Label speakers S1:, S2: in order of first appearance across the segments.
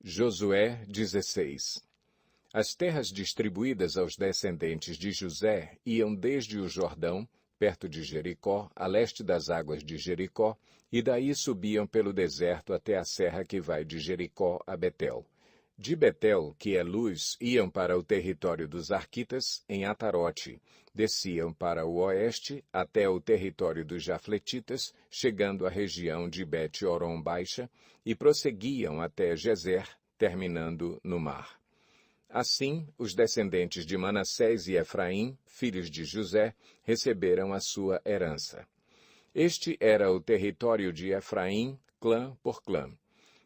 S1: Josué 16. As terras distribuídas aos descendentes de José iam desde o Jordão, perto de Jericó, a leste das águas de Jericó, e daí subiam pelo deserto até a serra que vai de Jericó a Betel. De Betel, que é Luz, iam para o território dos Arquitas, em Atarote. Desciam para o oeste, até o território dos Jafletitas, chegando à região de Bet-Horon Baixa, e prosseguiam até Gezer, terminando no mar. Assim, os descendentes de Manassés e Efraim, filhos de José, receberam a sua herança. Este era o território de Efraim, clã por clã.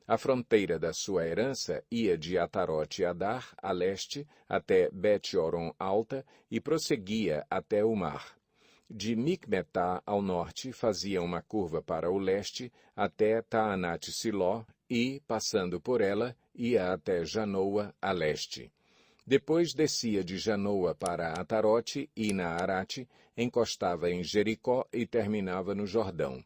S1: A fronteira da sua herança ia de Atarote-Adar, a leste, até Bet-Horon Alta e prosseguia até o mar. De Micmetá ao norte fazia uma curva para o leste até Taanat-Siló e, passando por ela, ia até Janoa, a leste. Depois descia de Janoa para Atarote e Naarate, encostava em Jericó e terminava no Jordão.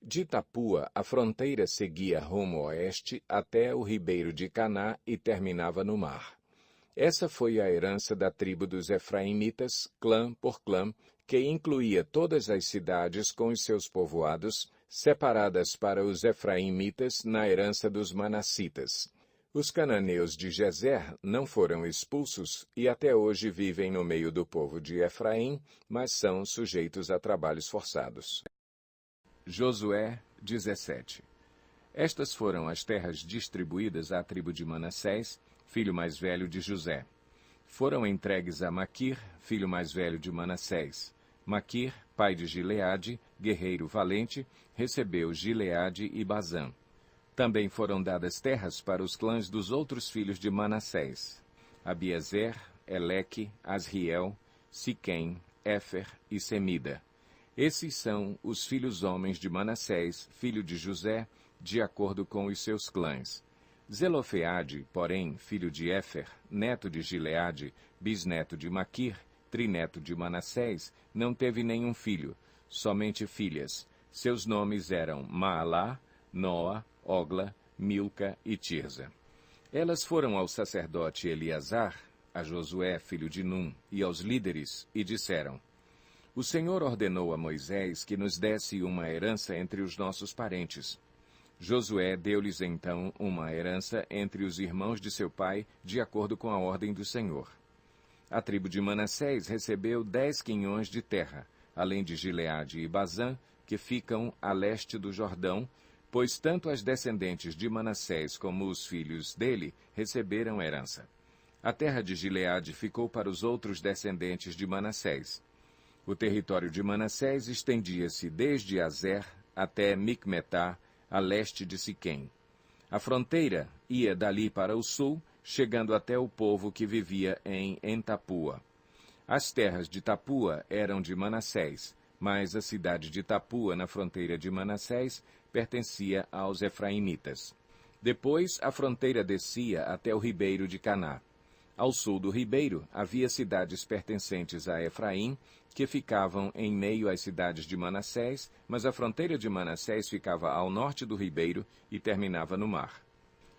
S1: De Tapua, a fronteira seguia rumo oeste até o ribeiro de Caná e terminava no mar. Essa foi a herança da tribo dos Efraimitas, clã por clã, que incluía todas as cidades com os seus povoados, separadas para os Efraimitas na herança dos Manassitas. Os cananeus de Gezer não foram expulsos e até hoje vivem no meio do povo de Efraim, mas são sujeitos a trabalhos forçados. Josué 17. Estas foram as terras distribuídas à tribo de Manassés, filho mais velho de José. Foram entregues a Maquir, filho mais velho de Manassés. Maquir, pai de Gileade, guerreiro valente, recebeu Gileade e Bazã. Também foram dadas terras para os clãs dos outros filhos de Manassés: Abiezer, Eleque, Asriel, Siquém, Éfer e Semida. Esses são os filhos homens de Manassés, filho de José, de acordo com os seus clãs. Zelofeade, porém, filho de Éfer, neto de Gileade, bisneto de Maquir, trineto de Manassés, não teve nenhum filho, somente filhas. Seus nomes eram Maalá, Noa, Ogla, Milca e Tirza. Elas foram ao sacerdote Eleazar, a Josué, filho de Num, e aos líderes, e disseram: O Senhor ordenou a Moisés que nos desse uma herança entre os nossos parentes. Josué deu-lhes então uma herança entre os irmãos de seu pai, de acordo com a ordem do Senhor. A tribo de Manassés recebeu 10 quinhões de terra, além de Gileade e Bazã, que ficam a leste do Jordão, pois tanto as descendentes de Manassés como os filhos dele receberam herança. A terra de Gileade ficou para os outros descendentes de Manassés. O território de Manassés estendia-se desde Azer até Micmetá, a leste de Siquém. A fronteira ia dali para o sul, chegando até o povo que vivia em Tapua. As terras de Tapua eram de Manassés, mas a cidade de Tapua, na fronteira de Manassés, pertencia aos Efraimitas. Depois, a fronteira descia até o ribeiro de Caná. Ao sul do ribeiro, havia cidades pertencentes a Efraim, que ficavam em meio às cidades de Manassés, mas a fronteira de Manassés ficava ao norte do ribeiro e terminava no mar.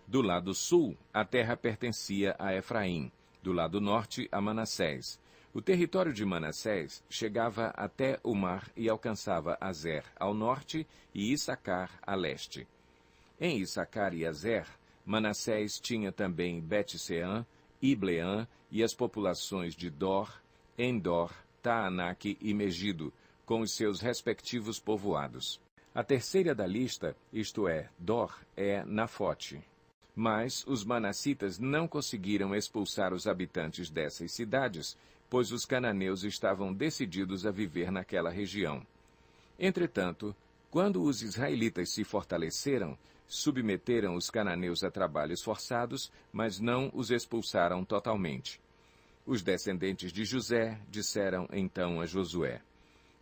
S1: Do lado sul, a terra pertencia a Efraim, do lado norte, a Manassés. O território de Manassés chegava até o mar e alcançava Azer ao norte e Issacar a leste. Em Issacar e Azer, Manassés tinha também Bet-Seã, Ibleã e as populações de Dor, Endor, Taanaque e Megido, com os seus respectivos povoados. A terceira da lista, isto é, Dor, é Nafote. Mas os manassitas não conseguiram expulsar os habitantes dessas cidades, pois os cananeus estavam decididos a viver naquela região. Entretanto, quando os israelitas se fortaleceram, submeteram os cananeus a trabalhos forçados, mas não os expulsaram totalmente. Os descendentes de José disseram então a Josué: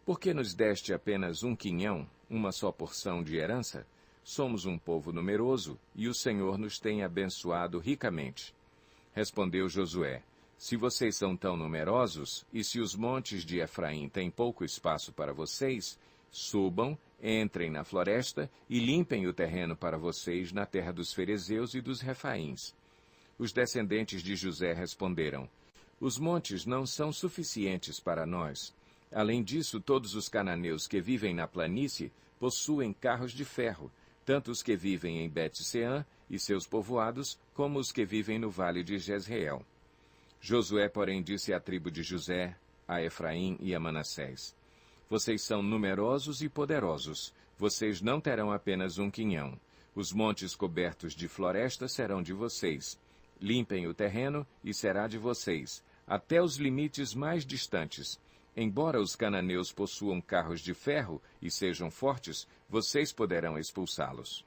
S1: Por que nos deste apenas um quinhão, uma só porção de herança? Somos um povo numeroso, e o Senhor nos tem abençoado ricamente. Respondeu Josué: Se vocês são tão numerosos, e se os montes de Efraim têm pouco espaço para vocês, subam, Entrem na floresta e limpem o terreno para vocês na terra dos ferezeus e dos refaíns. Os descendentes de José responderam: Os montes não são suficientes para nós. Além disso, todos os cananeus que vivem na planície possuem carros de ferro, tanto os que vivem em Bet-Seã e seus povoados, como os que vivem no vale de Jezreel. Josué, porém, disse à tribo de José, a Efraim e a Manassés: Vocês são numerosos e poderosos. Vocês não terão apenas um quinhão. Os montes cobertos de floresta serão de vocês. Limpem o terreno e será de vocês, até os limites mais distantes. Embora os cananeus possuam carros de ferro e sejam fortes, vocês poderão expulsá-los.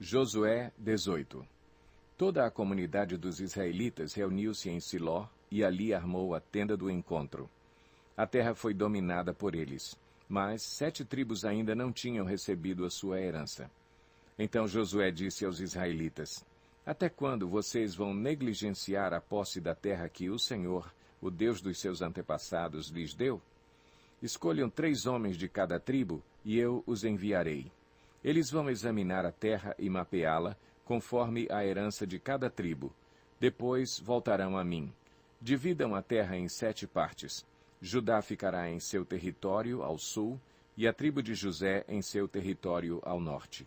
S1: Josué 18. Toda a comunidade dos israelitas reuniu-se em Siló e ali armou a tenda do encontro. A terra foi dominada por eles, mas 7 tribos ainda não tinham recebido a sua herança. Então Josué disse aos israelitas: Até quando vocês vão negligenciar a posse da terra que o Senhor, o Deus dos seus antepassados, lhes deu? Escolham 3 homens de cada tribo, e eu os enviarei. Eles vão examinar a terra e mapeá-la, conforme a herança de cada tribo. Depois voltarão a mim. Dividam a terra em 7 partes. Judá ficará em seu território ao sul, e a tribo de José em seu território ao norte.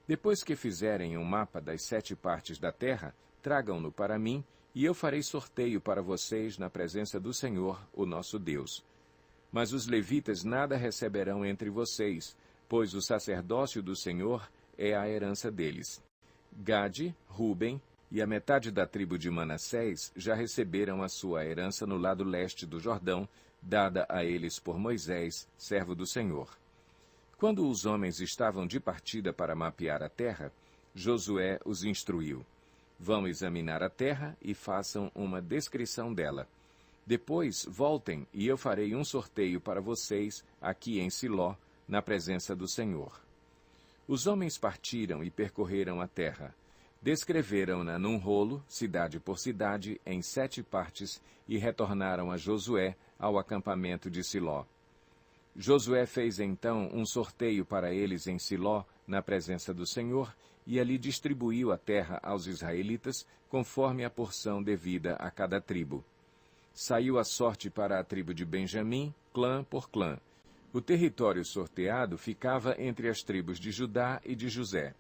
S1: Depois que fizerem um mapa das 7 partes da terra, tragam-no para mim, e eu farei sorteio para vocês na presença do Senhor, o nosso Deus. Mas os levitas nada receberão entre vocês, pois o sacerdócio do Senhor é a herança deles. Gade, Ruben e a metade da tribo de Manassés já receberam a sua herança no lado leste do Jordão, dada a eles por Moisés, servo do Senhor. Quando os homens estavam de partida para mapear a terra, Josué os instruiu: Vão examinar a terra e façam uma descrição dela. Depois voltem e eu farei um sorteio para vocês aqui em Siló, na presença do Senhor. Os homens partiram e percorreram a terra. Descreveram-na num rolo, cidade por cidade, em 7 partes, e retornaram a Josué ao acampamento de Siló. Josué fez então um sorteio para eles em Siló, na presença do Senhor, e ali distribuiu a terra aos israelitas, conforme a porção devida a cada tribo. Saiu a sorte para a tribo de Benjamim, clã por clã. O território sorteado ficava entre as tribos de Judá e de José.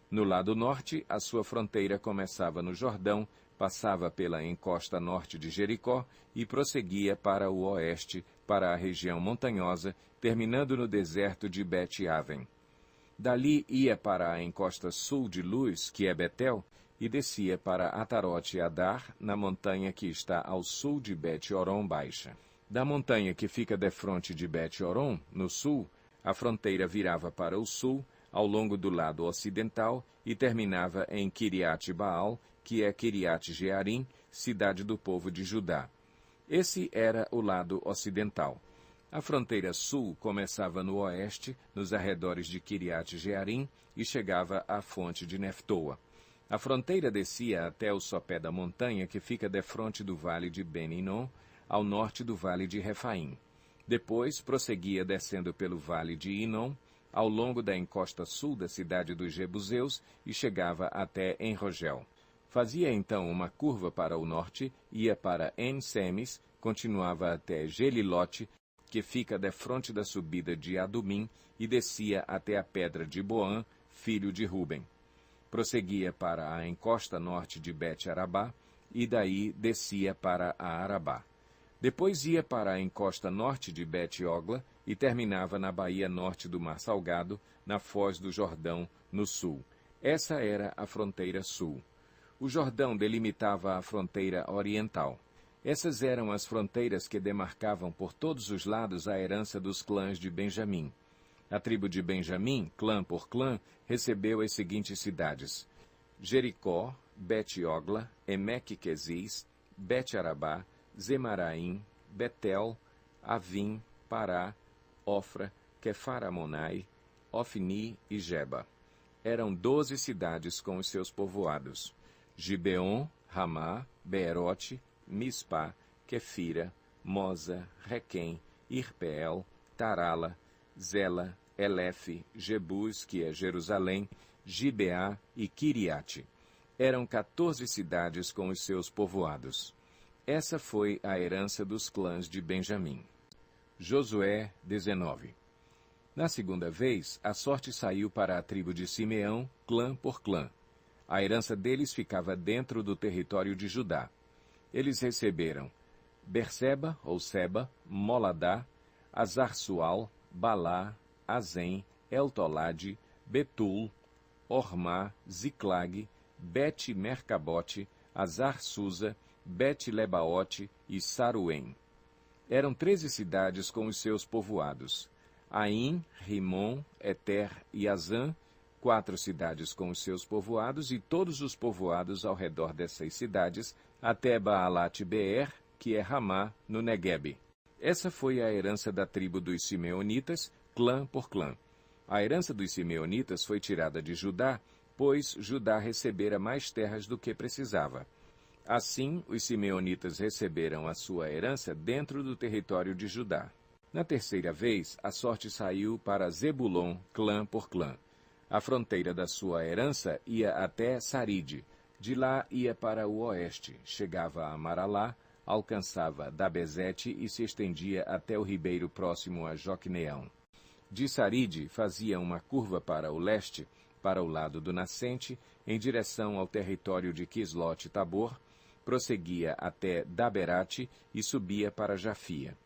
S1: No lado norte, a sua fronteira começava no Jordão, passava pela encosta norte de Jericó e prosseguia para o oeste, para a região montanhosa, terminando no deserto de Bet-Aven. Dali ia para a encosta sul de Luz, que é Betel, e descia para Atarote-Adar, na montanha que está ao sul de Bet-Horon Baixa. Da montanha que fica defronte de Bet-Horon, no sul, a fronteira virava para o sul, ao longo do lado ocidental, e terminava em Kiriat-Baal, que é Kiriat-Jearim, cidade do povo de Judá. Esse era o lado ocidental. A fronteira sul começava no oeste, nos arredores de Kiriat-Jearim, e chegava à fonte de Neftoa. A fronteira descia até o sopé da montanha que fica defronte do vale de Ben-Hinom, ao norte do vale de Refaim. Depois prosseguia descendo pelo vale de Hinom, ao longo da encosta sul da cidade dos Jebuseus, e chegava até Enrogel. Fazia então uma curva para o norte, ia para En-Semes, continuava até Gelilote, que fica defronte da subida de Adumim, e descia até a pedra de Boã, filho de Ruben. Prosseguia para a encosta norte de Bet-Arabá, e daí descia para a Arabá. Depois ia para a encosta norte de Bet-Ogla e terminava na baía norte do Mar Salgado, na foz do Jordão, no sul. Essa era a fronteira sul. O Jordão delimitava a fronteira oriental. Essas eram as fronteiras que demarcavam por todos os lados a herança dos clãs de Benjamim. A tribo de Benjamim, clã por clã, recebeu as seguintes cidades: Jericó, Bet-Ogla, Emeque-Quezis, Bet-Arabá, Zemaraim, Betel, Avim, Pará, Ofra, Quefar-Amonai, Ofni e Geba. Eram 12 cidades com os seus povoados: Gibeon, Ramá, Beerote, Mispá, Quefira, Moza, Requém, Irpeel, Tarala, Zela, Elefe, Jebus, que é Jerusalém, Gibeá e Quiriate. Eram 14 cidades com os seus povoados. Essa foi a herança dos clãs de Benjamim. Josué 19. Na segunda vez, a sorte saiu para a tribo de Simeão, clã por clã. A herança deles ficava dentro do território de Judá. Eles receberam Berseba, ou Seba, Moladá, Azar-Sual, Balá, Azem, Eltolade, Betul, Ormá, Ziclag, Bet-Mercabote, Azar-Susa, Bet-Lebaote e Saruém. Eram 13 cidades com os seus povoados. Aim, Rimon, Eter e Azã, 4 cidades com os seus povoados, e todos os povoados ao redor dessas cidades, até Baalat-Beer, que é Ramá, no Neguebe. Essa foi a herança da tribo dos Simeonitas, clã por clã. A herança dos Simeonitas foi tirada de Judá, pois Judá recebera mais terras do que precisava. Assim, os Simeonitas receberam a sua herança dentro do território de Judá. Na terceira vez, a sorte saiu para Zebulon, clã por clã. A fronteira da sua herança ia até Saride. De lá ia para o oeste, chegava a Maralá, alcançava Dabezete e se estendia até o ribeiro próximo a Joqueneão. De Saride fazia uma curva para o leste, para o lado do nascente, em direção ao território de Quislote-Tabor, prosseguia até Daberate e subia para Jafia.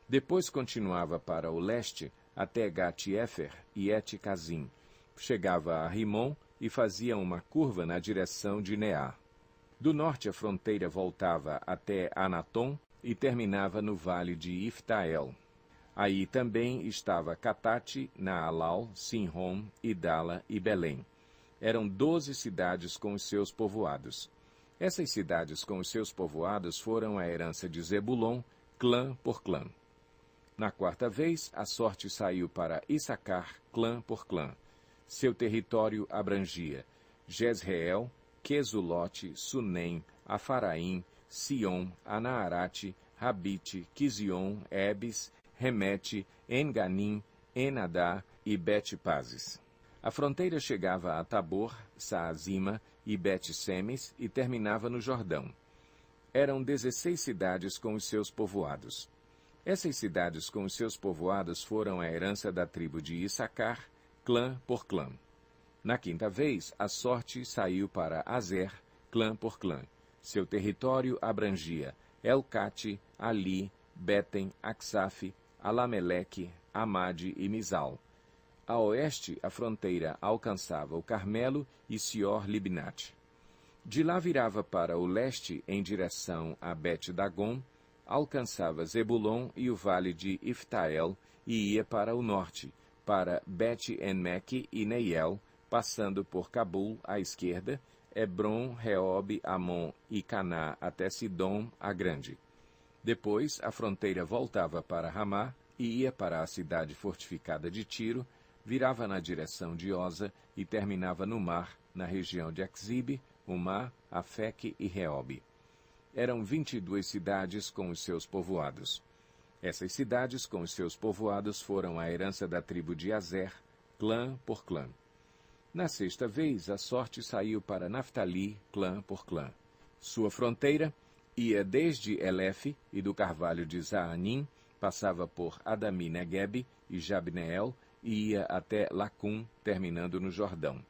S1: Depois continuava para o leste até Gat-Efer e Et-Cazim. Chegava a Rimon e fazia uma curva na direção de Neá. Do norte a fronteira voltava até Anatom e terminava no vale de Iftael. Aí também estava Catate, Naalau, Sinrom, Idala e Belém. Eram 12 cidades com os seus povoados. Essas cidades com os seus povoados foram a herança de Zebulon, clã por clã. Na quarta vez, a sorte saiu para Issacar, clã por clã. Seu território abrangia Jezreel, Quesulote, Sunem, Afaraim, Sion, Anaarate, Rabite, Quizion, Ebes, Remete, Enganim, Enadá e Bet-Pazes. A fronteira chegava a Tabor, Saazima e Bet-Semes e terminava no Jordão. Eram 16 cidades com os seus povoados. Essas cidades com os seus povoados foram a herança da tribo de Issacar, clã por clã. Na quinta vez, a sorte saiu para Azer, clã por clã. Seu território abrangia Elcate, Ali, Beten, Aksaf, Alameleque, Amade e Mizal. A oeste, a fronteira alcançava o Carmelo e Sior-Libnate. De lá virava para o leste, em direção a Bet-Dagon, alcançava Zebulon e o vale de Iftael e ia para o norte, para Bet-Enmeque e Neiel, passando por Cabul à esquerda, Hebron, Reob, Amon e Caná até Sidom, a Grande. Depois, a fronteira voltava para Ramá e ia para a cidade fortificada de Tiro, virava na direção de Oza e terminava no mar, na região de Axibe, Umá, Afeque e Reob. Eram 22 cidades com os seus povoados. Essas cidades com os seus povoados foram a herança da tribo de Azer, clã por clã. Na sexta vez, a sorte saiu para Naftali, clã por clã. Sua fronteira ia desde Elefe e do carvalho de Zaanim, passava por Adami-Neguebe e Jabneel e ia até Lacum, terminando no Jordão.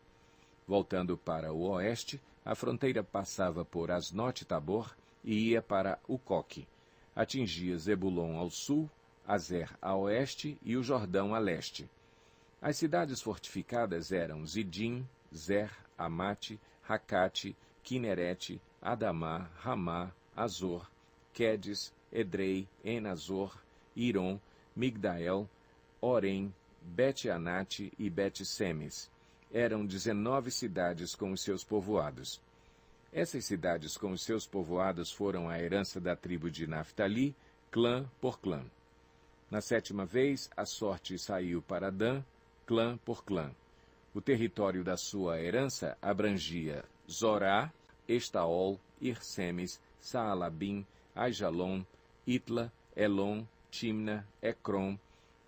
S1: Voltando para o oeste, a fronteira passava por Asnote-Tabor e ia para Ucoque. Atingia Zebulon ao sul, Azer a oeste e o Jordão a leste. As cidades fortificadas eram Zidim, Zer, Amate, Racate, Quinerete, Adamá, Ramá, Azor, Quedes, Edrei, Enazor, Iron, Migdael, Orem, Bet-Anate e Bet-Semes. Eram 19 cidades com os seus povoados. Essas cidades com os seus povoados foram a herança da tribo de Naftali, clã por clã. Na sétima vez, a sorte saiu para Dan, clã por clã. O território da sua herança abrangia Zorá, Estaol, Irsemes, Saalabim, Aijalon, Itla, Elon, Timna, Ecrom,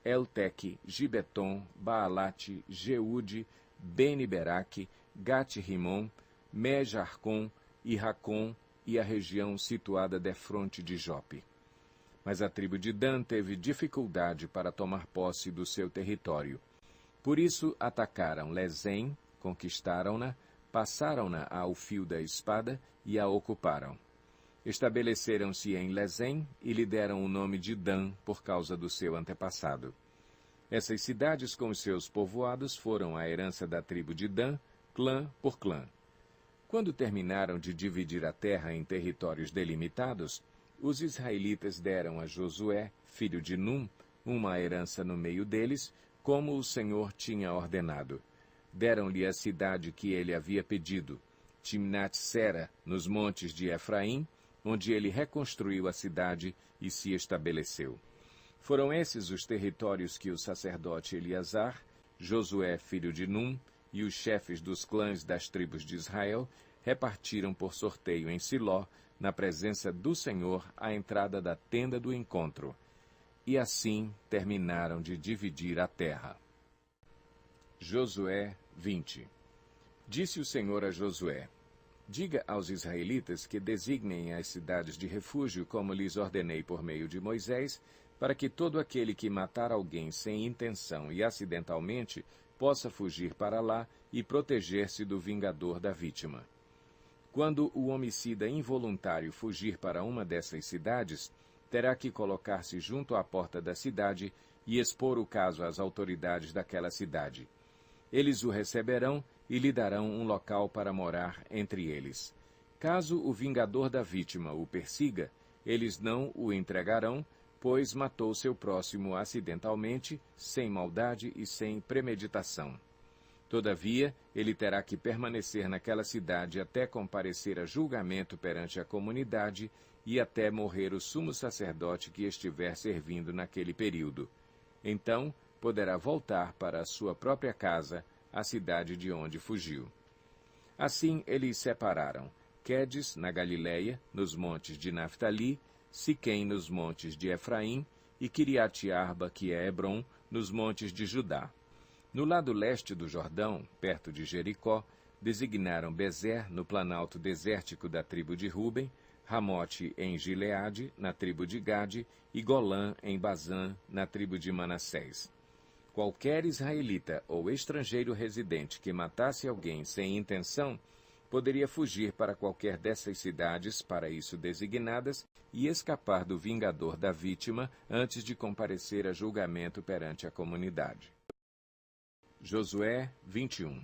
S1: Elteque, Gibeton, Baalate, Jeude, Beni-Beraque, Gate-Rimon, Mejarcom e Racom e a região situada defronte de Jope. Mas a tribo de Dan teve dificuldade para tomar posse do seu território. Por isso atacaram Lezém, conquistaram-na, passaram-na ao fio da espada e a ocuparam. Estabeleceram-se em Lezém e lhe deram o nome de Dan por causa do seu antepassado. Essas cidades com os seus povoados foram a herança da tribo de Dan, clã por clã. Quando terminaram de dividir a terra em territórios delimitados, os israelitas deram a Josué, filho de Num, uma herança no meio deles, como o Senhor tinha ordenado. Deram-lhe a cidade que ele havia pedido, Timnat-Sera, nos montes de Efraim, onde ele reconstruiu a cidade e se estabeleceu. Foram esses os territórios que o sacerdote Eleazar, Josué, filho de Num, e os chefes dos clãs das tribos de Israel repartiram por sorteio em Siló, na presença do Senhor, à entrada da tenda do encontro. E assim terminaram de dividir a terra. Josué 20. Disse o Senhor a Josué: diga aos israelitas que designem as cidades de refúgio, como lhes ordenei por meio de Moisés, para que todo aquele que matar alguém sem intenção e acidentalmente possa fugir para lá e proteger-se do vingador da vítima. Quando o homicida involuntário fugir para uma dessas cidades, terá que colocar-se junto à porta da cidade e expor o caso às autoridades daquela cidade. Eles o receberão e lhe darão um local para morar entre eles. Caso o vingador da vítima o persiga, eles não o entregarão, pois matou seu próximo acidentalmente, sem maldade e sem premeditação. Todavia, ele terá que permanecer naquela cidade até comparecer a julgamento perante a comunidade e até morrer o sumo sacerdote que estiver servindo naquele período. Então, poderá voltar para a sua própria casa, a cidade de onde fugiu. Assim eles separaram Quedes, na Galiléia, nos montes de Naftali, Siquém, nos montes de Efraim, e Quiriate-Arba, que é Hebrom, nos montes de Judá. No lado leste do Jordão, perto de Jericó, designaram Bezer, no planalto desértico da tribo de Ruben, Ramote em Gileade, na tribo de Gade, e Golã em Bazã, na tribo de Manassés. Qualquer israelita ou estrangeiro residente que matasse alguém sem intenção poderia fugir para qualquer dessas cidades para isso designadas e escapar do vingador da vítima antes de comparecer a julgamento perante a comunidade. Josué 21.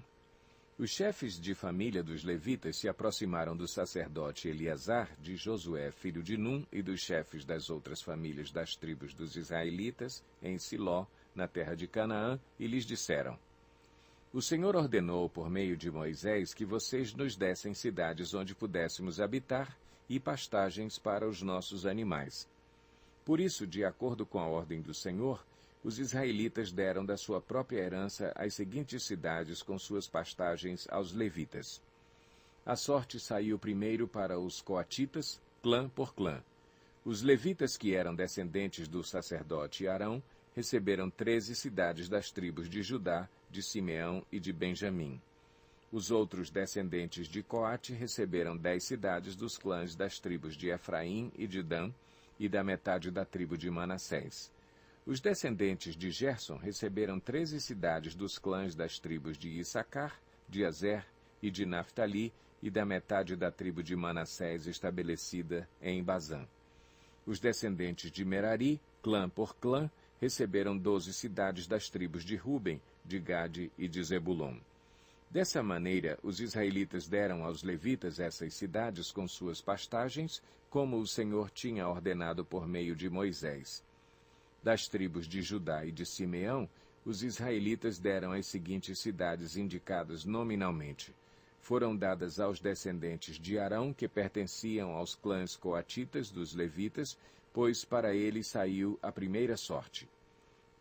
S1: Os chefes de família dos levitas se aproximaram do sacerdote Eleazar, de Josué, filho de Num, e dos chefes das outras famílias das tribos dos israelitas, em Siló, na terra de Canaã, e lhes disseram: o Senhor ordenou por meio de Moisés que vocês nos dessem cidades onde pudéssemos habitar e pastagens para os nossos animais. Por isso, de acordo com a ordem do Senhor, os israelitas deram da sua própria herança as seguintes cidades com suas pastagens aos levitas. A sorte saiu primeiro para os coatitas, clã por clã. Os levitas, que eram descendentes do sacerdote Arão, receberam 13 cidades das tribos de Judá, de Simeão e de Benjamim. Os outros descendentes de Coate receberam 10 cidades dos clãs das tribos de Efraim e de Dan, e da metade da tribo de Manassés. Os descendentes de Gerson receberam 13 cidades dos clãs das tribos de Issacar, de Azer e de Naftali, e da metade da tribo de Manassés estabelecida em Bazã. Os descendentes de Merari, clã por clã, receberam 12 cidades das tribos de Ruben, de Gade e de Zebulon. Dessa maneira, os israelitas deram aos levitas essas cidades com suas pastagens, como o Senhor tinha ordenado por meio de Moisés. Das tribos de Judá e de Simeão, os israelitas deram as seguintes cidades indicadas nominalmente. Foram dadas aos descendentes de Arão, que pertenciam aos clãs coatitas dos levitas, pois para eles saiu a primeira sorte.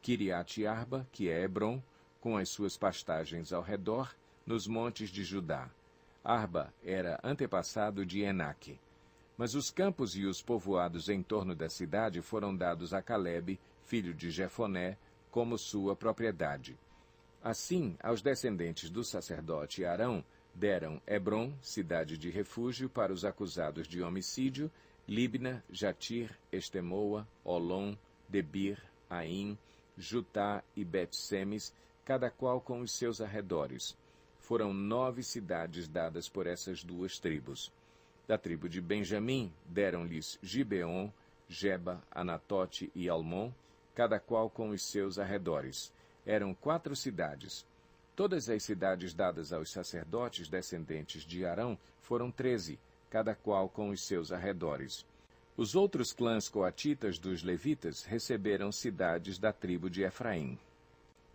S1: Quiriate-Arba, que é Hebrom, com as suas pastagens ao redor, nos montes de Judá. Arba era antepassado de Enaque. Mas os campos e os povoados em torno da cidade foram dados a Calebe, filho de Jefoné, como sua propriedade. Assim, aos descendentes do sacerdote Arão, deram Hebrom, cidade de refúgio para os acusados de homicídio, Libna, Jatir, Estemoa, Olom, Debir, Aim, Jutá e Bet-Semes, cada qual com os seus arredores. Foram 9 cidades dadas por essas duas tribos. Da tribo de Benjamim, deram-lhes Gibeon, Geba, Anatote e Almon, cada qual com os seus arredores. Eram 4 cidades. Todas as cidades dadas aos sacerdotes descendentes de Arão foram 13, cada qual com os seus arredores. Os outros clãs coatitas dos levitas receberam cidades da tribo de Efraim.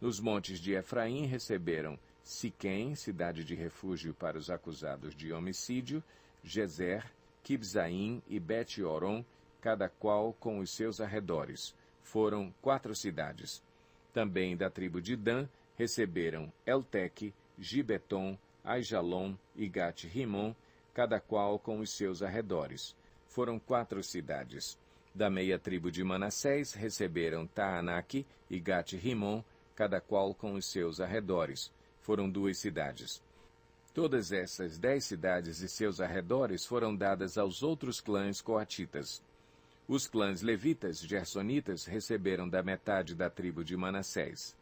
S1: Nos montes de Efraim receberam Siquém, cidade de refúgio para os acusados de homicídio, Gezer, Quibzaim e Bet-Oron, cada qual com os seus arredores. Foram 4 cidades. Também da tribo de Dan receberam Elteque, Gibeton, Aijalon e Gat-Rimon, cada qual com os seus arredores. Foram 4 cidades. Da meia tribo de Manassés receberam Taanaque e Gat-Rimon, cada qual com os seus arredores. Foram 2 cidades. Todas essas 10 cidades e seus arredores foram dadas aos outros clãs coatitas. Os clãs levitas, gersonitas, receberam da metade da tribo de Manassés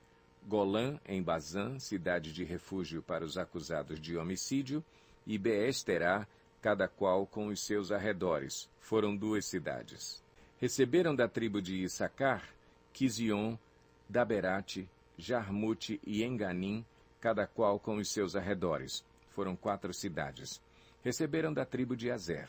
S1: Golã, em Bazã, cidade de refúgio para os acusados de homicídio, e Beesterá, cada qual com os seus arredores. Foram 2 cidades. Receberam da tribo de Issacar, Quizion, Daberate, Jarmute e Enganim, cada qual com os seus arredores. Foram 4 cidades. Receberam da tribo de Azer,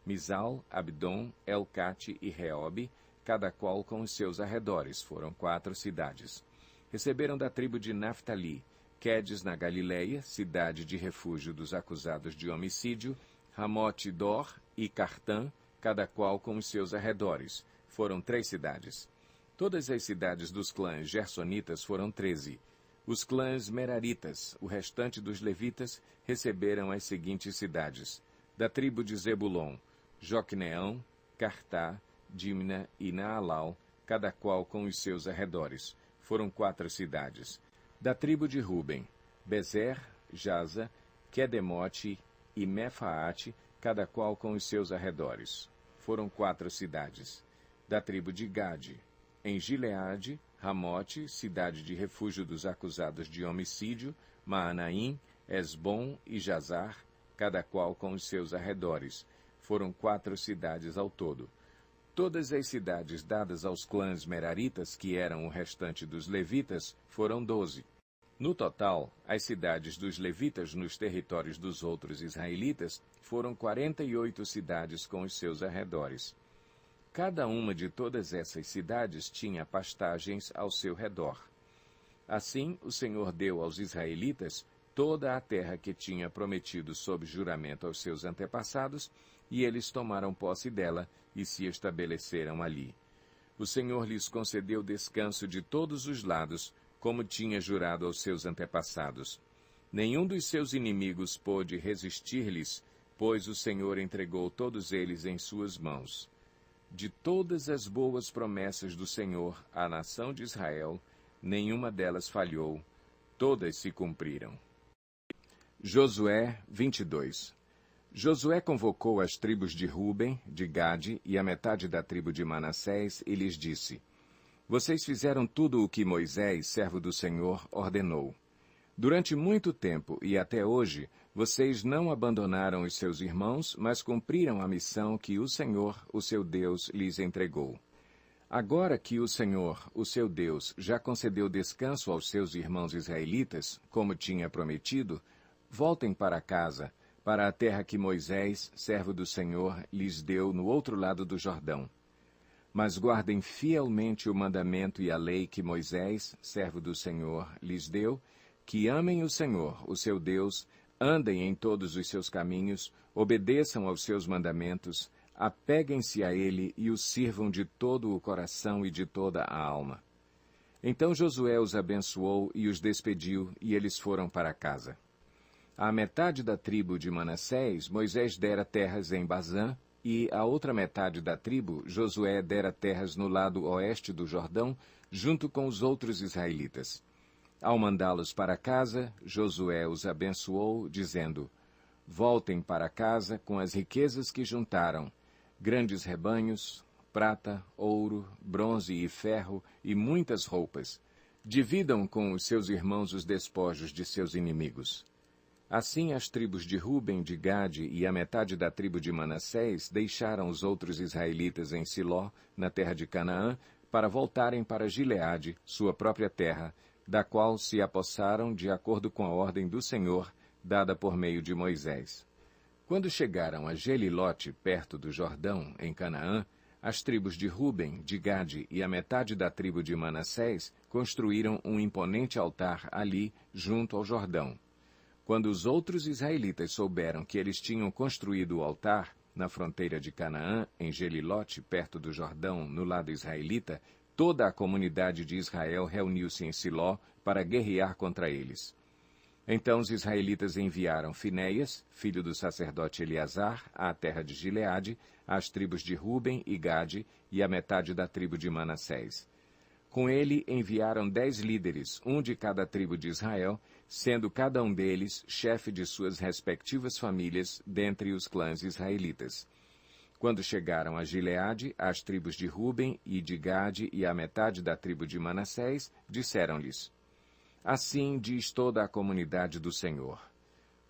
S1: Misal, Abdon, Elcate e Reobe, cada qual com os seus arredores. Foram 4 cidades. Receberam da tribo de Naftali, Quedes na Galileia, cidade de refúgio dos acusados de homicídio, Ramote-Dor e Cartã, cada qual com os seus arredores. Foram 3 cidades. Todas as cidades dos clãs gersonitas foram 13. Os clãs meraritas, o restante dos levitas, receberam as seguintes cidades. Da tribo de Zebulon, Joqueneão, Cartá, Dimna e Naalal, cada qual com os seus arredores. Foram 4 cidades. Da tribo de Ruben, Bezer, Jaza, Quedemote e Mefaate, cada qual com os seus arredores. Foram 4 cidades. Da tribo de Gade, em Gileade, Ramote, cidade de refúgio dos acusados de homicídio, Maanaim, Esbom e Jazar, cada qual com os seus arredores. Foram 4 cidades ao todo. Todas as cidades dadas aos clãs meraritas, que eram o restante dos levitas, foram 12. No total, as cidades dos levitas nos territórios dos outros israelitas foram 48 cidades com os seus arredores. Cada uma de todas essas cidades tinha pastagens ao seu redor. Assim, o Senhor deu aos israelitas toda a terra que tinha prometido sob juramento aos seus antepassados, e eles tomaram posse dela e se estabeleceram ali. O Senhor lhes concedeu descanso de todos os lados, como tinha jurado aos seus antepassados. Nenhum dos seus inimigos pôde resistir-lhes, pois o Senhor entregou todos eles em suas mãos. De todas as boas promessas do Senhor à nação de Israel, nenhuma delas falhou, todas se cumpriram. Josué 22. Josué convocou as tribos de Ruben, de Gade e a metade da tribo de Manassés e lhes disse: Vocês fizeram tudo o que Moisés, servo do Senhor, ordenou. Durante muito tempo e até hoje, vocês não abandonaram os seus irmãos, mas cumpriram a missão que o Senhor, o seu Deus, lhes entregou. Agora que o Senhor, o seu Deus, já concedeu descanso aos seus irmãos israelitas, como tinha prometido, voltem para casa, para a terra que Moisés, servo do Senhor, lhes deu no outro lado do Jordão. Mas guardem fielmente o mandamento e a lei que Moisés, servo do Senhor, lhes deu, que amem o Senhor, o seu Deus, andem em todos os seus caminhos, obedeçam aos seus mandamentos, apeguem-se a ele e o sirvam de todo o coração e de toda a alma. Então Josué os abençoou e os despediu, e eles foram para casa. À metade da tribo de Manassés, Moisés dera terras em Bazã, e à outra metade da tribo Josué dera terras no lado oeste do Jordão, junto com os outros israelitas. Ao mandá-los para casa, Josué os abençoou, dizendo: Voltem para casa com as riquezas que juntaram, grandes rebanhos, prata, ouro, bronze e ferro e muitas roupas. Dividam com os seus irmãos os despojos de seus inimigos. Assim as tribos de Ruben, de Gade e a metade da tribo de Manassés deixaram os outros israelitas em Siló, na terra de Canaã, para voltarem para Gileade, sua própria terra, da qual se apossaram de acordo com a ordem do Senhor, dada por meio de Moisés. Quando chegaram a Gelilote, perto do Jordão, em Canaã, as tribos de Ruben, de Gade e a metade da tribo de Manassés construíram um imponente altar ali, junto ao Jordão. Quando os outros israelitas souberam que eles tinham construído o altar, na fronteira de Canaã, em Gelilote, perto do Jordão, no lado israelita, toda a comunidade de Israel reuniu-se em Siló para guerrear contra eles. Então os israelitas enviaram Finéias, filho do sacerdote Eleazar, à terra de Gileade, às tribos de Ruben e Gade e à metade da tribo de Manassés. Com ele enviaram 10 líderes, um de cada tribo de Israel, sendo cada um deles chefe de suas respectivas famílias dentre os clãs israelitas. Quando chegaram a Gileade, as tribos de Ruben e de Gade e a metade da tribo de Manassés, disseram-lhes: Assim diz toda a comunidade do Senhor: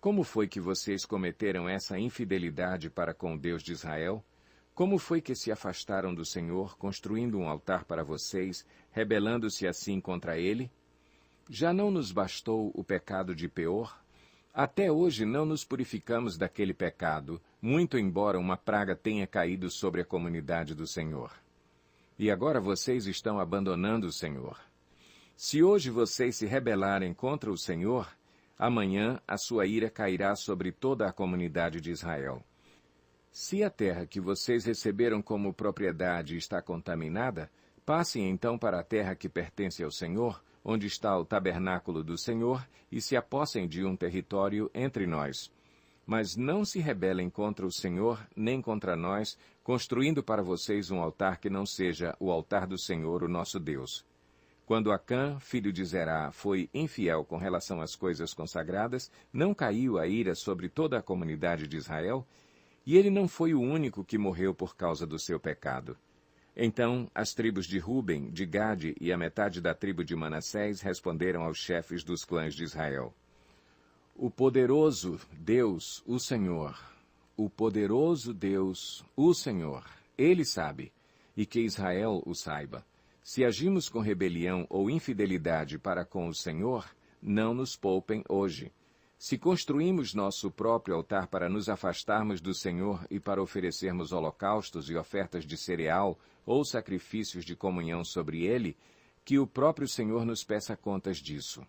S1: Como foi que vocês cometeram essa infidelidade para com o Deus de Israel? Como foi que se afastaram do Senhor, construindo um altar para vocês, rebelando-se assim contra ele? Já não nos bastou o pecado de Peor? Até hoje não nos purificamos daquele pecado, muito embora uma praga tenha caído sobre a comunidade do Senhor. E agora vocês estão abandonando o Senhor. Se hoje vocês se rebelarem contra o Senhor, amanhã a sua ira cairá sobre toda a comunidade de Israel. Se a terra que vocês receberam como propriedade está contaminada, passem então para a terra que pertence ao Senhor, onde está o tabernáculo do Senhor, e se apossem de um território entre nós. Mas não se rebelem contra o Senhor, nem contra nós, construindo para vocês um altar que não seja o altar do Senhor, o nosso Deus. Quando Acã, filho de Zerá, foi infiel com relação às coisas consagradas, não caiu a ira sobre toda a comunidade de Israel? E ele não foi o único que morreu por causa do seu pecado. Então as tribos de Ruben, de Gade e a metade da tribo de Manassés responderam aos chefes dos clãs de Israel: O poderoso Deus, o Senhor, o poderoso Deus, o Senhor, Ele sabe, e que Israel o saiba. Se agimos com rebelião ou infidelidade para com o Senhor, não nos poupem hoje. Se construímos nosso próprio altar para nos afastarmos do Senhor e para oferecermos holocaustos e ofertas de cereal ou sacrifícios de comunhão sobre ele, que o próprio Senhor nos peça contas disso.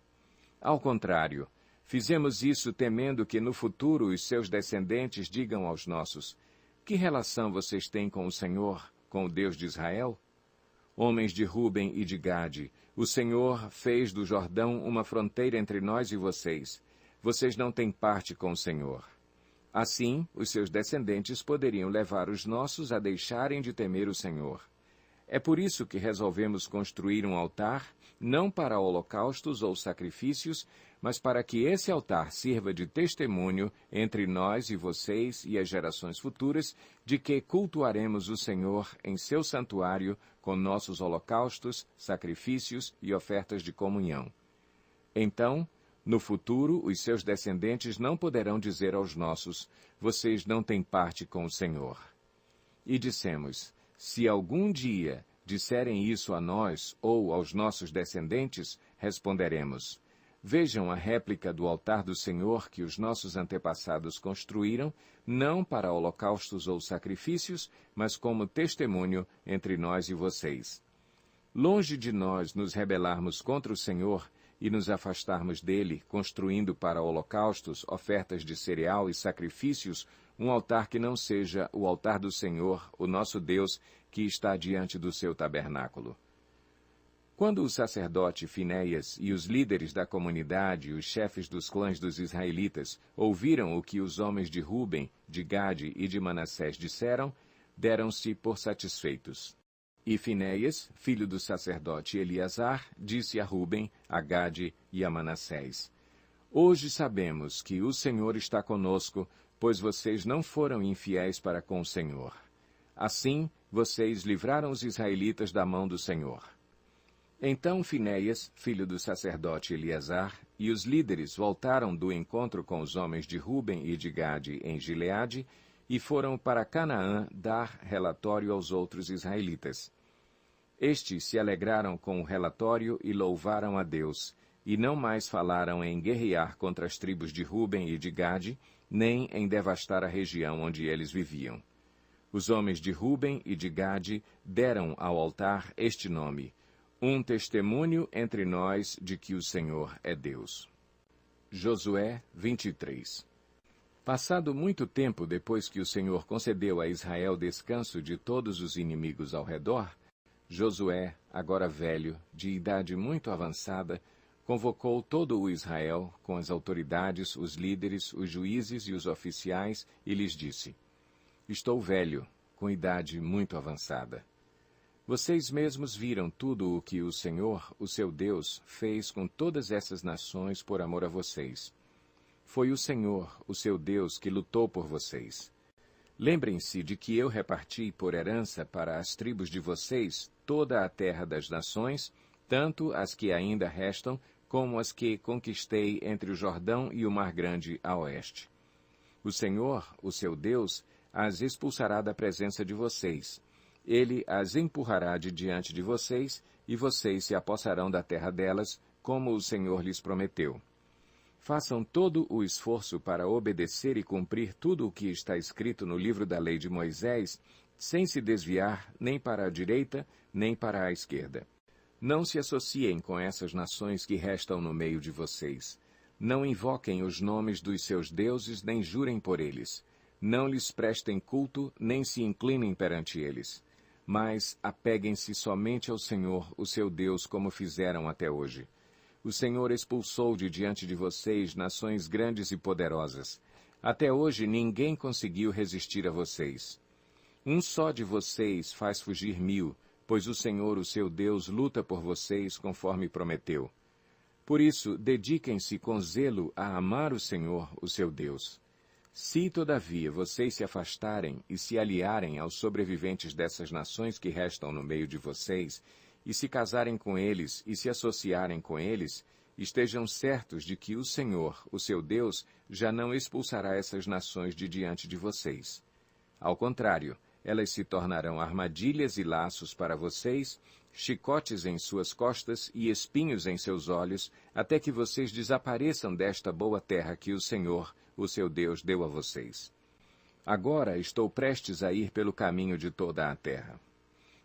S1: Ao contrário, fizemos isso temendo que no futuro os seus descendentes digam aos nossos: Que relação vocês têm com o Senhor, com o Deus de Israel? Homens de Ruben e de Gade, o Senhor fez do Jordão uma fronteira entre nós e vocês. Vocês não têm parte com o Senhor. Assim, os seus descendentes poderiam levar os nossos a deixarem de temer o Senhor. É por isso que resolvemos construir um altar, não para holocaustos ou sacrifícios, mas para que esse altar sirva de testemunho entre nós e vocês e as gerações futuras de que cultuaremos o Senhor em seu santuário com nossos holocaustos, sacrifícios e ofertas de comunhão. Então, no futuro, os seus descendentes não poderão dizer aos nossos: Vocês não têm parte com o Senhor. E dissemos: Se algum dia disserem isso a nós ou aos nossos descendentes, responderemos: Vejam a réplica do altar do Senhor que os nossos antepassados construíram, não para holocaustos ou sacrifícios, mas como testemunho entre nós e vocês. Longe de nós nos rebelarmos contra o Senhor e nos afastarmos dele, construindo para holocaustos, ofertas de cereal e sacrifícios, um altar que não seja o altar do Senhor, o nosso Deus, que está diante do seu tabernáculo. Quando o sacerdote Finéias e os líderes da comunidade e os chefes dos clãs dos israelitas ouviram o que os homens de Ruben, de Gade e de Manassés disseram, deram-se por satisfeitos. E Finéias, filho do sacerdote Eleazar, disse a Ruben, a Gade e a Manassés: Hoje sabemos que o Senhor está conosco, pois vocês não foram infiéis para com o Senhor. Assim, vocês livraram os israelitas da mão do Senhor. Então Finéias, filho do sacerdote Eleazar, e os líderes voltaram do encontro com os homens de Ruben e de Gade em Gileade e foram para Canaã dar relatório aos outros israelitas. Estes se alegraram com o relatório e louvaram a Deus, e não mais falaram em guerrear contra as tribos de Ruben e de Gade, nem em devastar a região onde eles viviam. Os homens de Ruben e de Gade deram ao altar este nome: Um testemunho entre nós de que o Senhor é Deus. Josué 23. Passado muito tempo depois que o Senhor concedeu a Israel descanso de todos os inimigos ao redor, Josué, agora velho, de idade muito avançada, convocou todo o Israel, com as autoridades, os líderes, os juízes e os oficiais, e lhes disse: Estou velho, com idade muito avançada. Vocês mesmos viram tudo o que o Senhor, o seu Deus, fez com todas essas nações por amor a vocês. Foi o Senhor, o seu Deus, que lutou por vocês. Lembrem-se de que eu reparti por herança para as tribos de vocês toda a terra das nações, tanto as que ainda restam, como as que conquistei entre o Jordão e o Mar Grande a oeste. O Senhor, o seu Deus, as expulsará da presença de vocês. Ele as empurrará de diante de vocês, e vocês se apossarão da terra delas, como o Senhor lhes prometeu. Façam todo o esforço para obedecer e cumprir tudo o que está escrito no livro da lei de Moisés, sem se desviar nem para a direita, nem para a esquerda. Não se associem com essas nações que restam no meio de vocês. Não invoquem os nomes dos seus deuses, nem jurem por eles. Não lhes prestem culto, nem se inclinem perante eles. Mas apeguem-se somente ao Senhor, o seu Deus, como fizeram até hoje. O Senhor expulsou de diante de vocês nações grandes e poderosas. Até hoje ninguém conseguiu resistir a vocês. Um só de vocês faz fugir 1000, pois o Senhor, o seu Deus, luta por vocês conforme prometeu. Por isso, dediquem-se com zelo a amar o Senhor, o seu Deus. Se, todavia, vocês se afastarem e se aliarem aos sobreviventes dessas nações que restam no meio de vocês, e se casarem com eles e se associarem com eles, estejam certos de que o Senhor, o seu Deus, já não expulsará essas nações de diante de vocês. Ao contrário, elas se tornarão armadilhas e laços para vocês, chicotes em suas costas e espinhos em seus olhos, até que vocês desapareçam desta boa terra que o Senhor, o seu Deus, deu a vocês. Agora estou prestes a ir pelo caminho de toda a terra.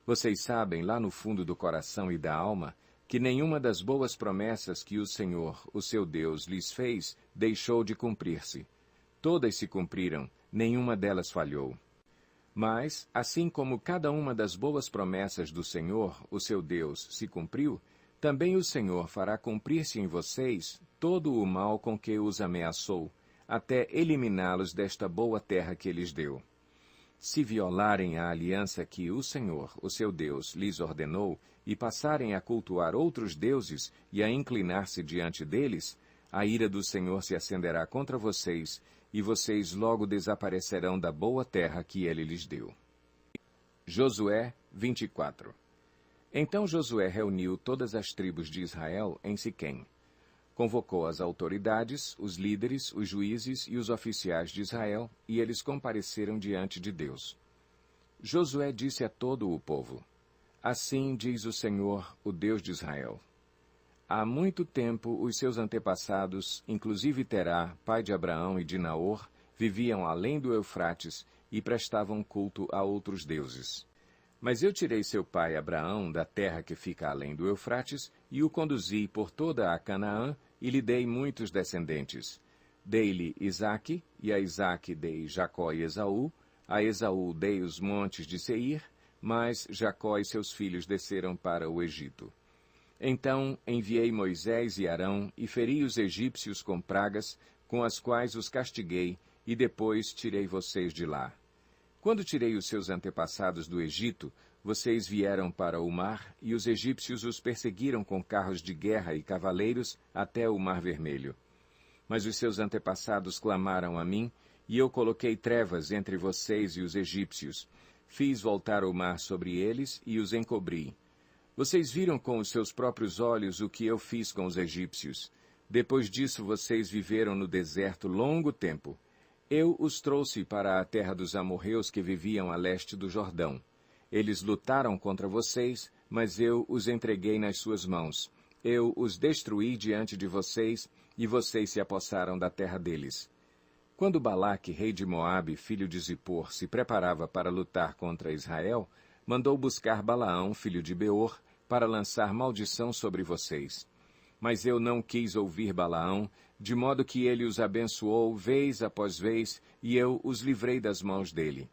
S1: Vocês sabem, lá no fundo do coração e da alma, que nenhuma das boas promessas que o Senhor, o seu Deus, lhes fez, deixou de cumprir-se. Todas se cumpriram, nenhuma delas falhou. Mas, assim como cada uma das boas promessas do Senhor, o seu Deus, se cumpriu, também o Senhor fará cumprir-se em vocês todo o mal com que os ameaçou, até eliminá-los desta boa terra que lhes deu. Se violarem a aliança que o Senhor, o seu Deus, lhes ordenou, e passarem a cultuar outros deuses e a inclinar-se diante deles, a ira do Senhor se acenderá contra vocês, e vocês logo desaparecerão da boa terra que ele lhes deu. Josué 24. Então Josué reuniu todas as tribos de Israel em Siquém. Convocou as autoridades, os líderes, os juízes e os oficiais de Israel, e eles compareceram diante de Deus. Josué disse a todo o povo: Assim diz o Senhor, o Deus de Israel. Há muito tempo os seus antepassados, inclusive Terá, pai de Abraão e de Naor, viviam além do Eufrates e prestavam culto a outros deuses. Mas eu tirei seu pai Abraão da terra que fica além do Eufrates e o conduzi por toda a Canaã e lhe dei muitos descendentes. Dei-lhe Isaque, e a Isaque dei Jacó e Esaú. A Esaú dei os montes de Seir, mas Jacó e seus filhos desceram para o Egito. Então enviei Moisés e Arão e feri os egípcios com pragas, com as quais os castiguei, e depois tirei vocês de lá. Quando tirei os seus antepassados do Egito, vocês vieram para o mar, e os egípcios os perseguiram com carros de guerra e cavaleiros até o Mar Vermelho. Mas os seus antepassados clamaram a mim, e eu coloquei trevas entre vocês e os egípcios. Fiz voltar o mar sobre eles e os encobri. Vocês viram com os seus próprios olhos o que eu fiz com os egípcios. Depois disso vocês viveram no deserto longo tempo. Eu os trouxe para a terra dos amorreus que viviam a leste do Jordão. Eles lutaram contra vocês, mas eu os entreguei nas suas mãos. Eu os destruí diante de vocês, e vocês se apossaram da terra deles. Quando Balaque, rei de Moabe, filho de Zippor, se preparava para lutar contra Israel, mandou buscar Balaão, filho de Beor, para lançar maldição sobre vocês. Mas eu não quis ouvir Balaão, de modo que ele os abençoou vez após vez, e eu os livrei das mãos dele.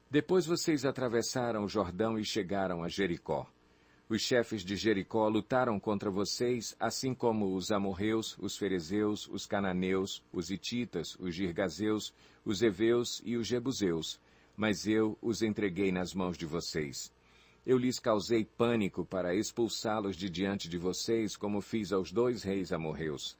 S1: Depois vocês atravessaram o Jordão e chegaram a Jericó. Os chefes de Jericó lutaram contra vocês, assim como os amorreus, os ferezeus, os cananeus, os hititas, os girgazeus, os heveus e os jebuseus, mas eu os entreguei nas mãos de vocês. Eu lhes causei pânico para expulsá-los de diante de vocês, como fiz aos 2 reis amorreus.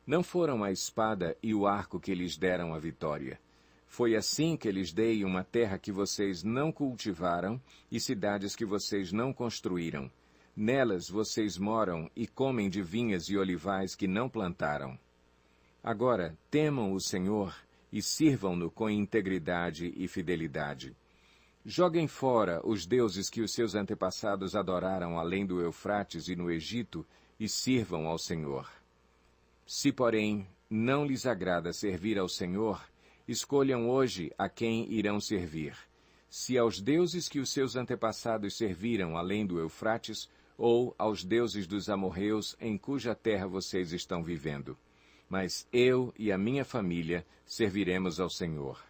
S1: Não foram a espada e o arco que lhes deram a vitória. Foi assim que lhes dei uma terra que vocês não cultivaram e cidades que vocês não construíram. Nelas vocês moram e comem de vinhas e olivais que não plantaram. Agora, temam o Senhor e sirvam-no com integridade e fidelidade. Joguem fora os deuses que os seus antepassados adoraram além do Eufrates e no Egito e sirvam ao Senhor. Se, porém, não lhes agrada servir ao Senhor, escolham hoje a quem irão servir, se aos deuses que os seus antepassados serviram além do Eufrates, ou aos deuses dos amorreus em cuja terra vocês estão vivendo. Mas eu e a minha família serviremos ao Senhor.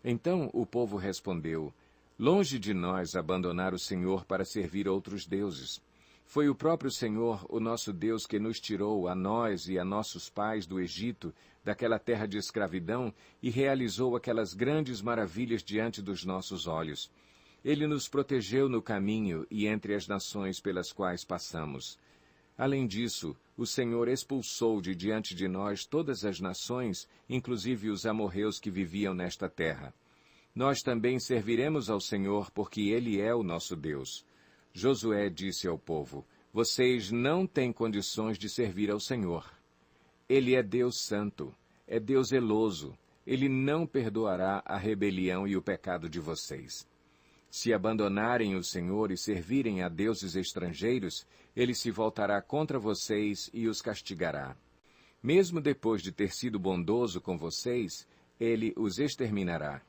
S1: Então o povo respondeu: longe de nós abandonar o Senhor para servir outros deuses. Foi o próprio Senhor, o nosso Deus, que nos tirou, a nós e a nossos pais, do Egito, daquela terra de escravidão, e realizou aquelas grandes maravilhas diante dos nossos olhos. Ele nos protegeu no caminho e entre as nações pelas quais passamos. Além disso, o Senhor expulsou de diante de nós todas as nações, inclusive os amorreus que viviam nesta terra. Nós também serviremos ao Senhor, porque Ele é o nosso Deus. Josué disse ao povo: vocês não têm condições de servir ao Senhor. Ele é Deus santo, é Deus zeloso. Ele não perdoará a rebelião e o pecado de vocês. Se abandonarem o Senhor e servirem a deuses estrangeiros, Ele se voltará contra vocês e os castigará. Mesmo depois de ter sido bondoso com vocês, Ele os exterminará.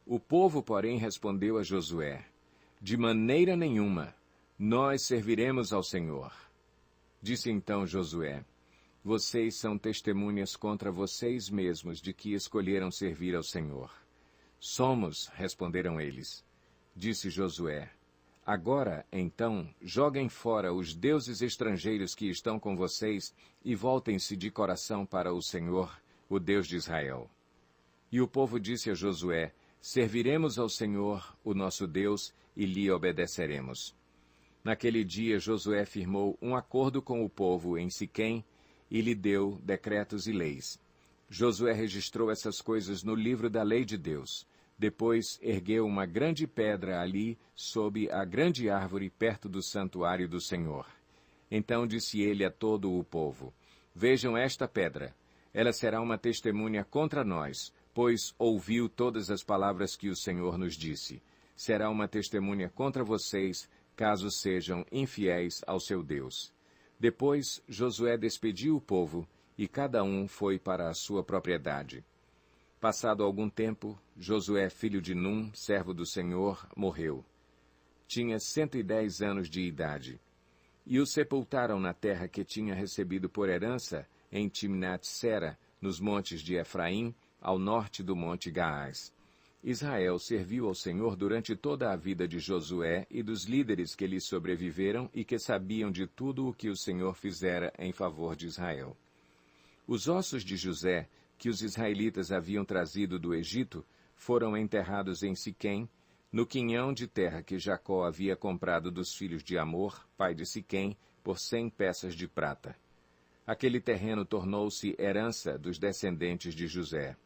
S1: O povo, porém, respondeu a Josué: de maneira nenhuma, nós serviremos ao Senhor. Disse então Josué: vocês são testemunhas contra vocês mesmos de que escolheram servir ao Senhor. Somos, responderam eles. Disse Josué: agora, então, joguem fora os deuses estrangeiros que estão com vocês e voltem-se de coração para o Senhor, o Deus de Israel. E o povo disse a Josué: serviremos ao Senhor, o nosso Deus, e lhe obedeceremos. Naquele dia Josué firmou um acordo com o povo em Siquém e lhe deu decretos e leis. Josué registrou essas coisas no livro da lei de Deus. Depois ergueu uma grande pedra ali, sob a grande árvore perto do santuário do Senhor. Então disse ele a todo o povo: vejam esta pedra. Ela será uma testemunha contra nós, pois ouviu todas as palavras que o Senhor nos disse. Será uma testemunha contra vocês, caso sejam infiéis ao seu Deus. Depois Josué despediu o povo, e cada um foi para a sua propriedade. Passado algum tempo, Josué, filho de Num, servo do Senhor, morreu. Tinha 110 anos de idade. E o sepultaram na terra que tinha recebido por herança, em Timnat-Sera, nos montes de Efraim, ao norte do monte Gaás. Israel serviu ao Senhor durante toda a vida de Josué e dos líderes que lhe sobreviveram e que sabiam de tudo o que o Senhor fizera em favor de Israel. Os ossos de José, que os israelitas haviam trazido do Egito, foram enterrados em Siquém, no quinhão de terra que Jacó havia comprado dos filhos de Amor, pai de Siquém, por 100 peças de prata. Aquele terreno tornou-se herança dos descendentes de José.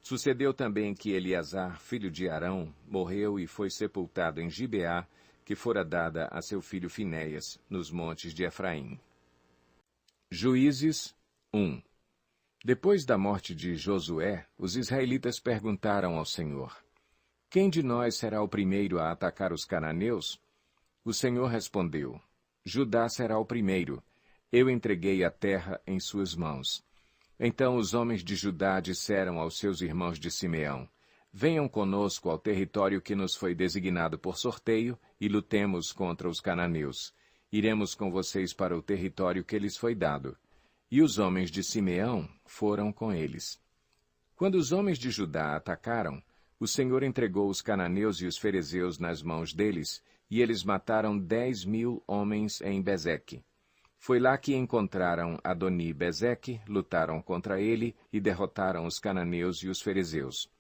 S1: Sucedeu também que Eleazar, filho de Arão, morreu e foi sepultado em Gibeá, que fora dada a seu filho Finéias, nos montes de Efraim. Juízes 1. Depois da morte de Josué, os israelitas perguntaram ao Senhor: Quem de nós será o primeiro a atacar os cananeus? O Senhor respondeu: Judá será o primeiro. Eu entreguei a terra em suas mãos. Então os homens de Judá disseram aos seus irmãos de Simeão: Venham conosco ao território que nos foi designado por sorteio e lutemos contra os cananeus. Iremos com vocês para o território que lhes foi dado. E os homens de Simeão foram com eles. Quando os homens de Judá atacaram, o Senhor entregou os cananeus e os ferezeus nas mãos deles, e eles mataram 10.000 homens em Bezeque. Foi lá que encontraram Adoni-Bezeque, lutaram contra ele e derrotaram os cananeus e os ferezeus.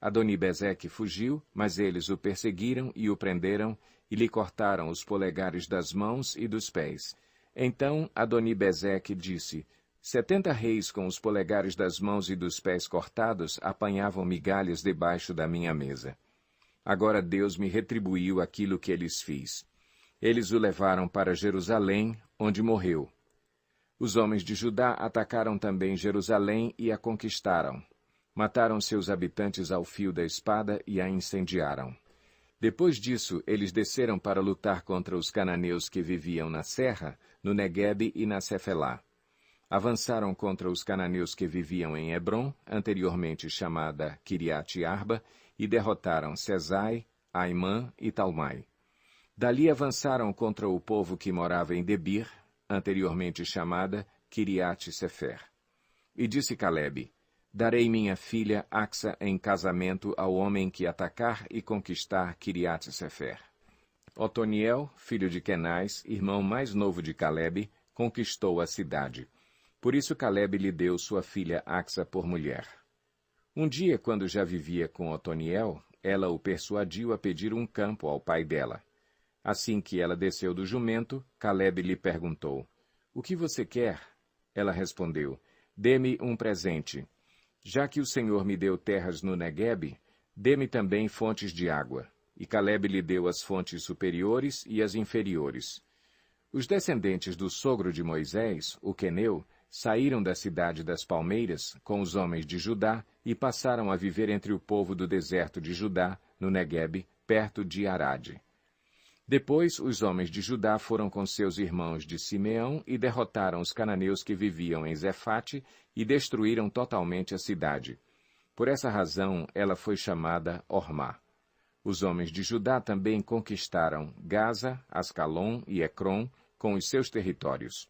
S1: Adoni-Bezeque fugiu, mas eles o perseguiram e o prenderam, e lhe cortaram os polegares das mãos e dos pés. Então Adoni-Bezeque disse: 70 reis com os polegares das mãos e dos pés cortados apanhavam migalhas debaixo da minha mesa. Agora Deus me retribuiu aquilo que lhes fiz. Eles o levaram para Jerusalém, onde morreu. Os homens de Judá atacaram também Jerusalém e a conquistaram. Mataram seus habitantes ao fio da espada e a incendiaram. Depois disso, eles desceram para lutar contra os cananeus que viviam na serra, no Neguebe e na Cefelá. Avançaram contra os cananeus que viviam em Hebrom, anteriormente chamada Quiriate-Arba, e derrotaram Sesai, Aimã e Talmai. Dali avançaram contra o povo que morava em Debir, anteriormente chamada Quiriate-Sefer. E disse Calebe: Darei minha filha Axa em casamento ao homem que atacar e conquistar Quiriate-Sefer. Otoniel, filho de Kenaz, irmão mais novo de Calebe, conquistou a cidade. Por isso Calebe lhe deu sua filha Axa por mulher. Um dia, quando já vivia com Otoniel, ela o persuadiu a pedir um campo ao pai dela. Assim que ela desceu do jumento, Calebe lhe perguntou: O que você quer? Ela respondeu: Dê-me um presente. Já que o Senhor me deu terras no Neguebe, dê-me também fontes de água. E Calebe lhe deu as fontes superiores e as inferiores. Os descendentes do sogro de Moisés, o Queneu, saíram da cidade das palmeiras com os homens de Judá e passaram a viver entre o povo do deserto de Judá, no Neguebe, perto de Arade. Depois, os homens de Judá foram com seus irmãos de Simeão e derrotaram os cananeus que viviam em Zefate e destruíram totalmente a cidade. Por essa razão, ela foi chamada Ormá. Os homens de Judá também conquistaram Gaza, Ascalon e Ecrom, com os seus territórios.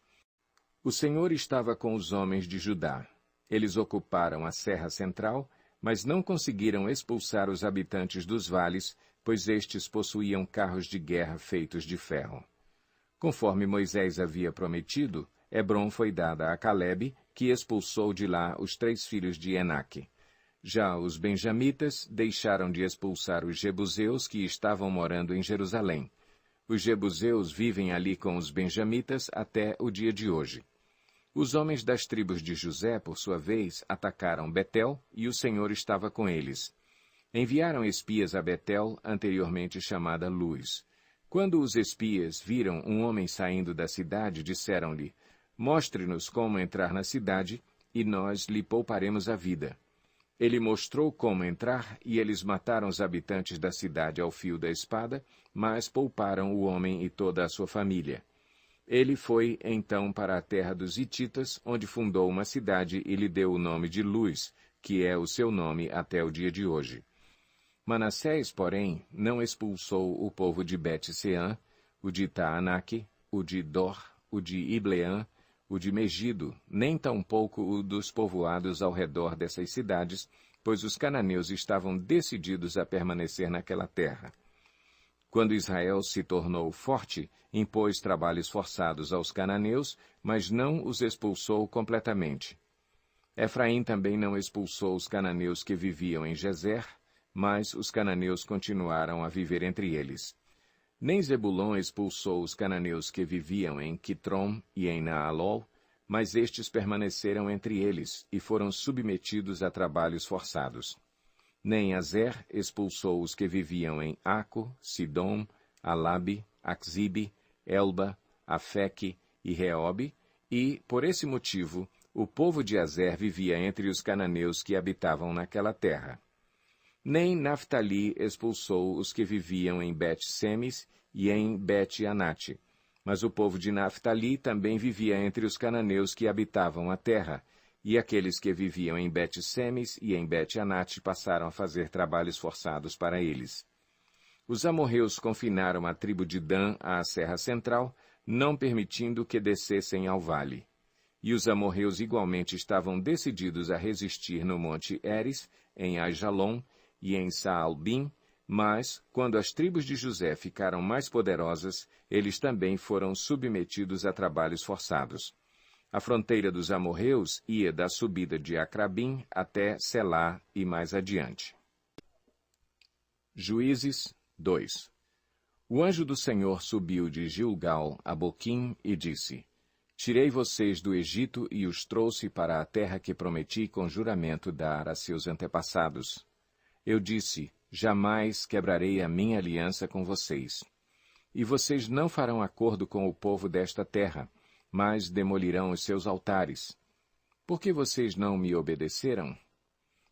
S1: O Senhor estava com os homens de Judá. Eles ocuparam a Serra Central, mas não conseguiram expulsar os habitantes dos vales, pois estes possuíam carros de guerra feitos de ferro. Conforme Moisés havia prometido, Hebrom foi dada a Calebe, que expulsou de lá os 3 filhos de Enaque. Já os benjamitas deixaram de expulsar os jebuseus que estavam morando em Jerusalém. Os jebuseus vivem ali com os benjamitas até o dia de hoje. Os homens das tribos de José, por sua vez, atacaram Betel, e o Senhor estava com eles. Enviaram espias a Betel, anteriormente chamada Luz. Quando os espias viram um homem saindo da cidade, disseram-lhe: Mostre-nos como entrar na cidade, e nós lhe pouparemos a vida. Ele mostrou como entrar, e eles mataram os habitantes da cidade ao fio da espada, mas pouparam o homem e toda a sua família. Ele foi, então, para a terra dos Hititas, onde fundou uma cidade e lhe deu o nome de Luz, que é o seu nome até o dia de hoje. Manassés, porém, não expulsou o povo de Bet-Seã, o de Taanaque, o de Dor, o de Ibleã, o de Megido, nem tampouco o dos povoados ao redor dessas cidades, pois os cananeus estavam decididos a permanecer naquela terra. Quando Israel se tornou forte, impôs trabalhos forçados aos cananeus, mas não os expulsou completamente. Efraim também não expulsou os cananeus que viviam em Gezer, mas os cananeus continuaram a viver entre eles. Nem Zebulon expulsou os cananeus que viviam em Quitrom e em Naalol, mas estes permaneceram entre eles e foram submetidos a trabalhos forçados. Nem Azer expulsou os que viviam em Aco, Sidom, Alabe, Aczibe, Elba, Afeque e Reobe, e, por esse motivo, o povo de Azer vivia entre os cananeus que habitavam naquela terra. Nem Naftali expulsou os que viviam em Bet-Semes e em Bet-Anate, mas o povo de Naftali também vivia entre os cananeus que habitavam a terra, e aqueles que viviam em Bet-Semes e em Bet-Anate passaram a fazer trabalhos forçados para eles. Os amorreus confinaram a tribo de Dan à serra central, não permitindo que descessem ao vale. E os amorreus igualmente estavam decididos a resistir no monte Eres, em Aijalon e em Saalbim, mas, quando as tribos de José ficaram mais poderosas, eles também foram submetidos a trabalhos forçados. A fronteira dos amorreus ia da subida de Acrabim até Selá e mais adiante. Juízes 2. O anjo do Senhor subiu de Gilgal a Boquim e disse: Tirei vocês do Egito e os trouxe para a terra que prometi com juramento dar a seus antepassados. Eu disse: Jamais quebrarei a minha aliança com vocês. E vocês não farão acordo com o povo desta terra, mas demolirão os seus altares. Por que vocês não me obedeceram?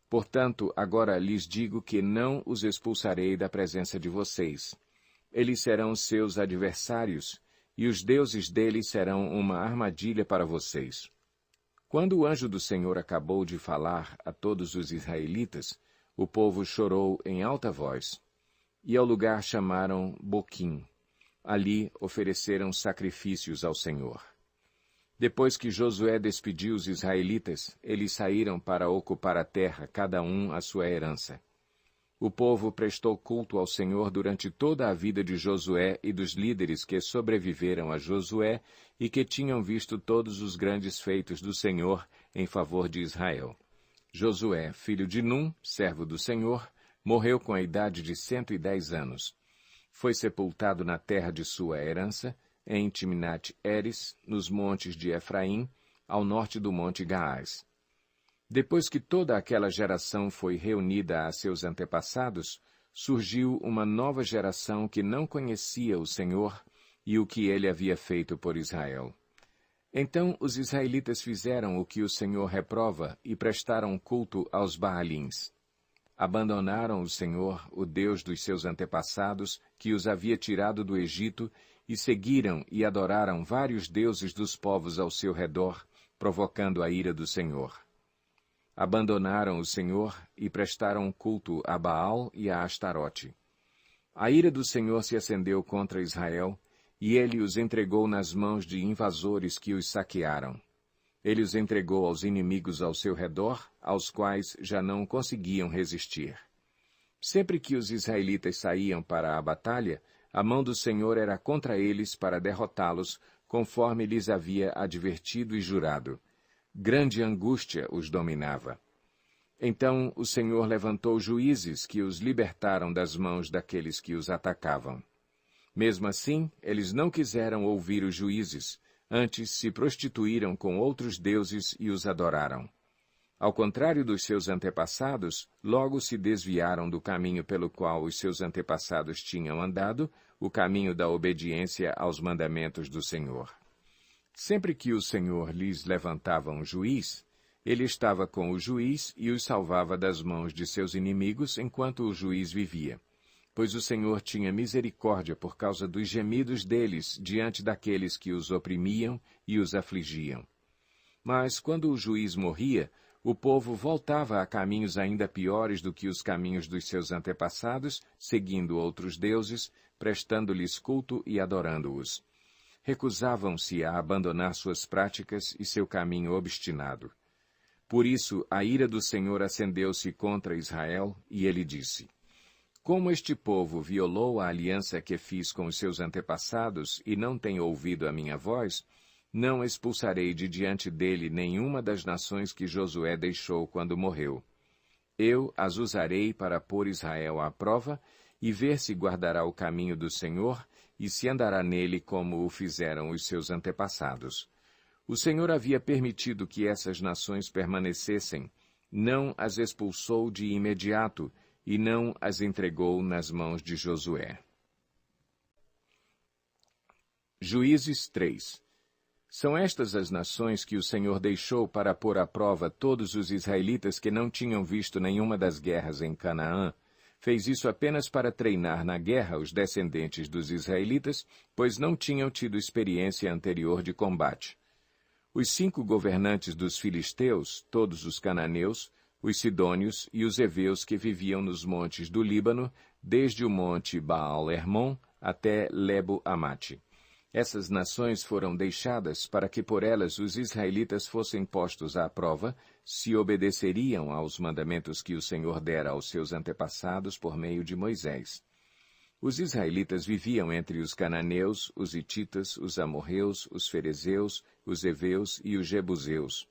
S1: Portanto, agora lhes digo que não os expulsarei da presença de vocês. Eles serão seus adversários, e os deuses deles serão uma armadilha para vocês. Quando o anjo do Senhor acabou de falar a todos os israelitas, o povo chorou em alta voz. E ao lugar chamaram Boquim. Ali ofereceram sacrifícios ao Senhor. Depois que Josué despediu os israelitas, eles saíram para ocupar a terra, cada um a sua herança. O povo prestou culto ao Senhor durante toda a vida de Josué e dos líderes que sobreviveram a Josué e que tinham visto todos os grandes feitos do Senhor em favor de Israel. Josué, filho de Num, servo do Senhor, morreu com a idade de 110 anos. Foi sepultado na terra de sua herança, em Timnat-Eres, nos montes de Efraim, ao norte do monte Gaás. Depois que toda aquela geração foi reunida a seus antepassados, surgiu uma nova geração que não conhecia o Senhor e o que ele havia feito por Israel. Então os israelitas fizeram o que o Senhor reprova e prestaram culto aos Baalins. Abandonaram o Senhor, o Deus dos seus antepassados, que os havia tirado do Egito, e seguiram e adoraram vários deuses dos povos ao seu redor, provocando a ira do Senhor. Abandonaram o Senhor e prestaram culto a Baal e a Astarote. A ira do Senhor se acendeu contra Israel, e ele os entregou nas mãos de invasores que os saquearam. Ele os entregou aos inimigos ao seu redor, aos quais já não conseguiam resistir. Sempre que os israelitas saíam para a batalha, a mão do Senhor era contra eles para derrotá-los, conforme lhes havia advertido e jurado. Grande angústia os dominava. Então o Senhor levantou juízes que os libertaram das mãos daqueles que os atacavam. Mesmo assim, eles não quiseram ouvir os juízes, antes se prostituíram com outros deuses e os adoraram. Ao contrário dos seus antepassados, logo se desviaram do caminho pelo qual os seus antepassados tinham andado, o caminho da obediência aos mandamentos do Senhor. Sempre que o Senhor lhes levantava um juiz, ele estava com o juiz e os salvava das mãos de seus inimigos enquanto o juiz vivia. Pois o Senhor tinha misericórdia por causa dos gemidos deles diante daqueles que os oprimiam e os afligiam. Mas, quando o juiz morria, o povo voltava a caminhos ainda piores do que os caminhos dos seus antepassados, seguindo outros deuses, prestando-lhes culto e adorando-os. Recusavam-se a abandonar suas práticas e seu caminho obstinado. Por isso a ira do Senhor acendeu-se contra Israel, e ele disse: Como este povo violou a aliança que fiz com os seus antepassados e não tem ouvido a minha voz, não expulsarei de diante dele nenhuma das nações que Josué deixou quando morreu. Eu as usarei para pôr Israel à prova e ver se guardará o caminho do Senhor e se andará nele como o fizeram os seus antepassados. O Senhor havia permitido que essas nações permanecessem, não as expulsou de imediato e não as entregou nas mãos de Josué. Juízes 3. São estas as nações que o Senhor deixou para pôr à prova todos os israelitas que não tinham visto nenhuma das guerras em Canaã. Fez isso apenas para treinar na guerra os descendentes dos israelitas, pois não tinham tido experiência anterior de combate. Os 5 governantes dos filisteus, todos os cananeus, os sidônios e os heveus que viviam nos montes do Líbano, desde o monte Baal-Hermon até Lebo-Amate. Essas nações foram deixadas para que por elas os israelitas fossem postos à prova, se obedeceriam aos mandamentos que o Senhor dera aos seus antepassados por meio de Moisés. Os israelitas viviam entre os cananeus, os hititas, os amorreus, os ferezeus, os heveus e os jebuseus.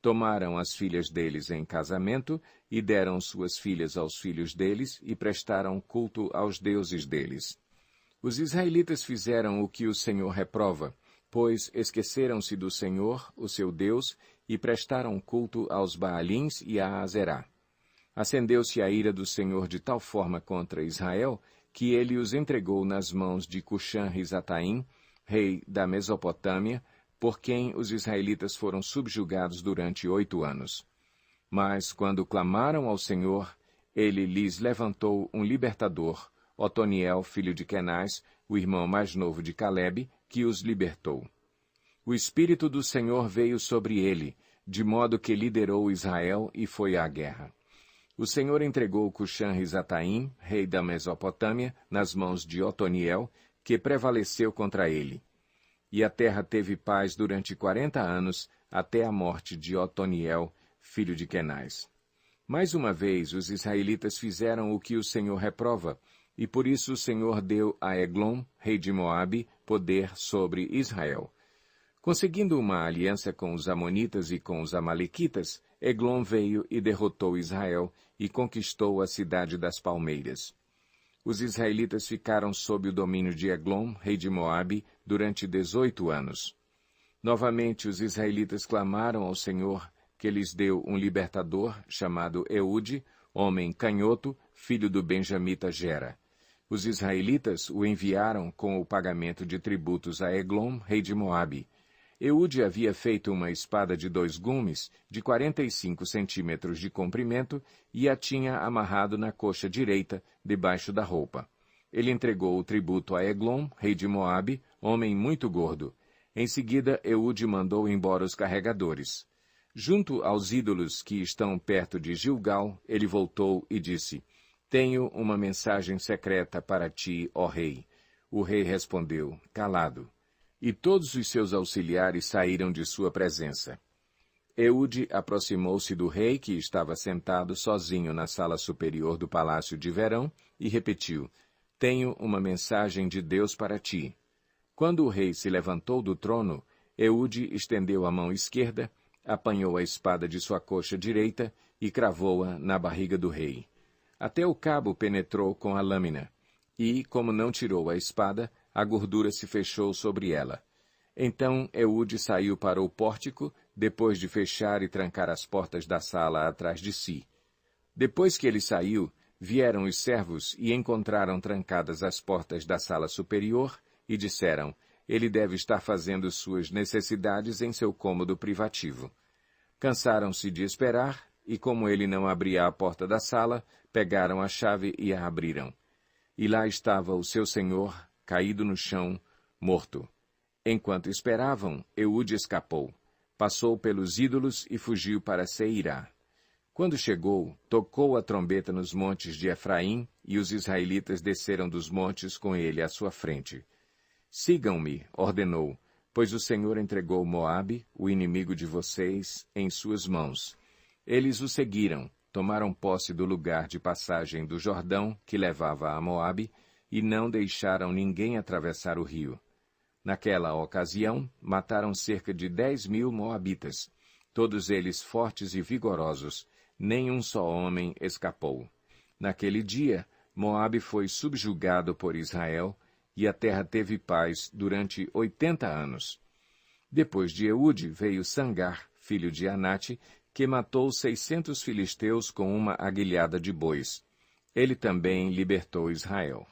S1: Tomaram as filhas deles em casamento e deram suas filhas aos filhos deles e prestaram culto aos deuses deles. Os israelitas fizeram o que o Senhor reprova, pois esqueceram-se do Senhor, o seu Deus, e prestaram culto aos Baalins e a Azerá. Acendeu-se a ira do Senhor de tal forma contra Israel, que ele os entregou nas mãos de Cuxã-Risataim, rei da Mesopotâmia, por quem os israelitas foram subjugados durante 8 anos. Mas, quando clamaram ao Senhor, ele lhes levantou um libertador, Otoniel, filho de Kenaz, o irmão mais novo de Calebe, que os libertou. O Espírito do Senhor veio sobre ele, de modo que liderou Israel e foi à guerra. O Senhor entregou Cuxã-Risataim, rei da Mesopotâmia, nas mãos de Otoniel, que prevaleceu contra ele. E a terra teve paz durante 40 anos, até a morte de Otoniel, filho de Kenaz. Mais uma vez, os israelitas fizeram o que o Senhor reprova, e por isso o Senhor deu a Eglon, rei de Moabe, poder sobre Israel. Conseguindo uma aliança com os amonitas e com os amalequitas, Eglon veio e derrotou Israel e conquistou a cidade das palmeiras. Os israelitas ficaram sob o domínio de Eglon, rei de Moabe, durante 18 anos. Novamente os israelitas clamaram ao Senhor, que lhes deu um libertador, chamado Eude, homem canhoto, filho do benjamita Gera. Os israelitas o enviaram com o pagamento de tributos a Eglon, rei de Moabe. Eude havia feito uma espada de 2 gumes, de 45 centímetros de comprimento, e a tinha amarrado na coxa direita, debaixo da roupa. Ele entregou o tributo a Eglon, rei de Moabe, homem muito gordo. Em seguida, Eude mandou embora os carregadores. Junto aos ídolos que estão perto de Gilgal, ele voltou e disse: Tenho uma mensagem secreta para ti, ó rei. O rei respondeu: Calado. E todos os seus auxiliares saíram de sua presença. Eude aproximou-se do rei, que estava sentado sozinho na sala superior do palácio de verão, e repetiu: Tenho uma mensagem de Deus para ti. Quando o rei se levantou do trono, Eude estendeu a mão esquerda, apanhou a espada de sua coxa direita e cravou-a na barriga do rei. Até o cabo penetrou com a lâmina, e, como não tirou a espada, a gordura se fechou sobre ela. Então Eude saiu para o pórtico, depois de fechar e trancar as portas da sala atrás de si. Depois que ele saiu, vieram os servos e encontraram trancadas as portas da sala superior, e disseram: Ele deve estar fazendo suas necessidades em seu cômodo privativo. Cansaram-se de esperar, e como ele não abria a porta da sala, pegaram a chave e a abriram. E lá estava o seu senhor, caído no chão, morto. Enquanto esperavam, Eude escapou. Passou pelos ídolos e fugiu para Seirá. Quando chegou, tocou a trombeta nos montes de Efraim, e os israelitas desceram dos montes com ele à sua frente. Sigam-me, ordenou, pois o Senhor entregou Moabe, o inimigo de vocês, em suas mãos. Eles o seguiram, tomaram posse do lugar de passagem do Jordão, que levava a Moabe, e não deixaram ninguém atravessar o rio. Naquela ocasião, mataram cerca de 10.000 moabitas, todos eles fortes e vigorosos, nem um só homem escapou. Naquele dia, Moabe foi subjugado por Israel, e a terra teve paz durante 80 anos. Depois de Eude veio Sangar, filho de Anate, que matou 600 filisteus com uma aguilhada de bois. Ele também libertou Israel.